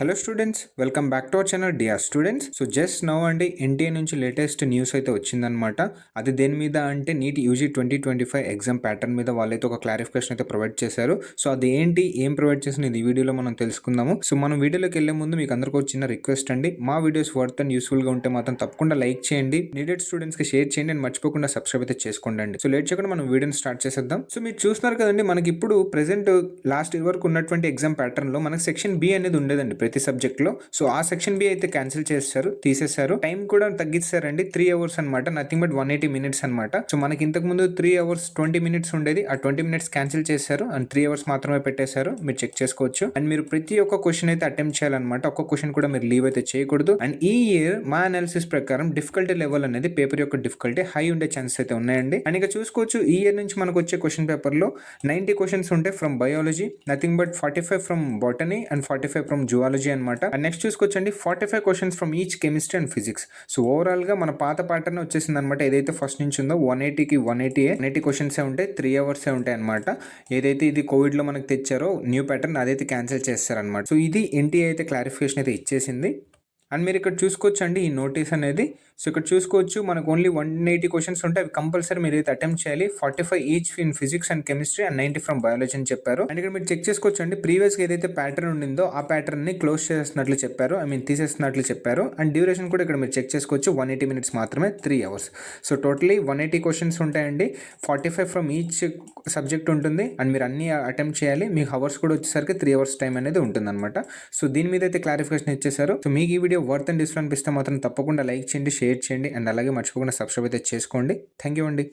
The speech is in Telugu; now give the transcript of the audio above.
Hello students, welcome back to our channel dear students. So just now అండి ఎన్టీఏ నుంచి లేటెస్ట్ న్యూస్ అయితే వచ్చిందనమాట. అది దేని మీద అంటే నీట్ యూజీ 2025 ఎగ్జామ్ ప్యాటర్న్ మీద వాళ్ళైతే ఒక క్లారిఫికేషన్ అయితే ప్రొవైడ్ చేశారు. సో అది ఏంటి, ఏం ప్రొవైడ్ చేసిన ఈ వీడియోలో మనం తెలుసుకుందాము. సో మనం వీడియోలోకి వెళ్లే ముందు మీకు అందరికీ ఒక చిన్న రిక్వెస్ట్ అండి, మా వీడియోస్ వర్త్ అండ్ యూస్ఫుల్గా ఉంటే మాత్రం తప్పకుండా లైక్ చేయండి, నీడెడ్ స్టూడెంట్స్కి షేర్ చేయండి అండ్ మర్చిపోకుండా సబ్స్క్రైబ్ అయితే చేసుకోండి. సో లేట్ చేయకుండా మనం వీడియోని స్టార్ట్ చేసేద్దాం. సో మీరు చూస్తున్నారు కదండి, మనకి ఇప్పుడు ప్రెసెంట్ లాస్ట్ ఇయర్ వరకు ఉన్నటువంటి ఎగ్జామ్ ప్యాటర్న్లో మనకి సెక్షన్ బి అనేది ఉండేదండి ప్రతి సబ్జెక్ట్లో. సో ఆ సెక్షన్ బి అయితే క్యాన్సిల్ చేశారు, తీసేశారు. టైం కూడా తగ్గిస్తారండి, 3 అవర్స్ అనమాట, నథింగ్ బట్ 180 మినిట్స్ అనమాట. సో మనకి ఇంతకు ముందు 3 అవర్స్ 20 మినిట్స్ ఉండేది, ఆ 20 మినిట్స్ క్యాన్సిల్ చేశారు అండ్ 3 అవర్స్ మాత్రమే పెట్టేశారు. మీరు చెక్ చేసుకోవచ్చు. అండ్ మీరు ప్రతి ఒక్క క్వశ్చన్ అయితే అటెంప్ట్ చేయాలన్నమాట, ఒక్క క్వశ్చన్ కూడా మీరు లీవ్ అయితే చేయకూడదు. అండ్ ఈ ఇయర్ మా అనాలిసిస్ ప్రకారం డిఫికల్టీ లెవెల్ అనేది పేపర్ యొక్క డిఫికల్టీ హై ఉండే ఛాన్సెస్ అయితే ఉన్నాయండి. అండ్ ఇక చూసుకోవచ్చు, ఈ ఇయర్ నుంచి మనకు వచ్చే క్వశ్చన్ పేపర్ లో 90 క్వశ్చన్స్ ఉంటాయి from biology, nothing but 45 from botany and 45 from zoology అనమాట. అండ్ నెక్స్ట్ చూసుకోవచ్చండి 45 questions from each chemistry and physics. So overall గా మన పాత ప్యాటర్న్ వచ్చేసింది అనమాట. ఏదైతే ఫస్ట్ నుంచి ఉందో 180కి 180 క్వశ్చన్స్ ఉంటాయి, 3 అవర్స్ ఉంటాయి అనమాట. ఏదైతే ఇది కోవిడ్ లో మనకు తెచ్చారో న్యూ ప్యాటర్న్ అదైతే క్యాన్సిల్ చేస్తారనమాట. సో ఇది ఎన్టీఏ అయితే క్లారిఫికేషన్ అయితే ఇచ్చేసింది. అండ్ మీరు ఇక్కడ చూసుకోవచ్చు అండి ఈ నోటీస్ అనేది. సో ఇక్కడ చూసుకోవచ్చు మనకు ఓన్లీ 180 క్వశ్చన్స్ ఉంటాయి, అవి కంపల్సరీ మీరు అయితే అటెంప్ట్ చేయాలి. 45 each in physics and chemistry and 90 from biology అని చెప్పారు. అండ్ ఇక్కడ మీరు చెక్ చేసుకోవచ్చు అండి, ప్రీవియస్ గా ఏదైతే ప్యాటర్న్ ఉండిందో ఆ ప్యాటర్న్ ని క్లోజ్ చేస్తున్నట్లు చెప్పారు, తీసేస్తున్నట్లు చెప్పారు. అండ్ డ్యూరేషన్ కూడా ఇక్కడ మీరు చెక్ చేసుకోవచ్చు, 180 మినిట్స్ మాత్రమే, 3 అవర్స్. సో టోటలీ 180 క్వశ్చన్స్ ఉంటాయండి, 45 ఫ్రమ్ ఈచ్ సబ్జెక్ట్ ఉంటుంది. అండ్ మీరు అన్ని అటెంప్ట్ చేయాలి. మీకు అవర్స్ కూడా వచ్చేసరికి 3 అవర్స్ టైం అనేది ఉంటుంది అనమాట. సో దీని మీద అయితే క్లారిఫికేషన్ ఇచ్చేసారు. సో మీకు ఈ వీడియో వర్త్ అండ్ యూస్ఫుల్ అనిపిస్తే మాత్రం తప్పకుండా లైక్ చేయండి, షేర్ చేయండి అండ్ అలాగే మర్చిపోకుండా సబ్స్క్రైబ్ అయితే చేసుకోండి. థ్యాంక్ యూ అండి.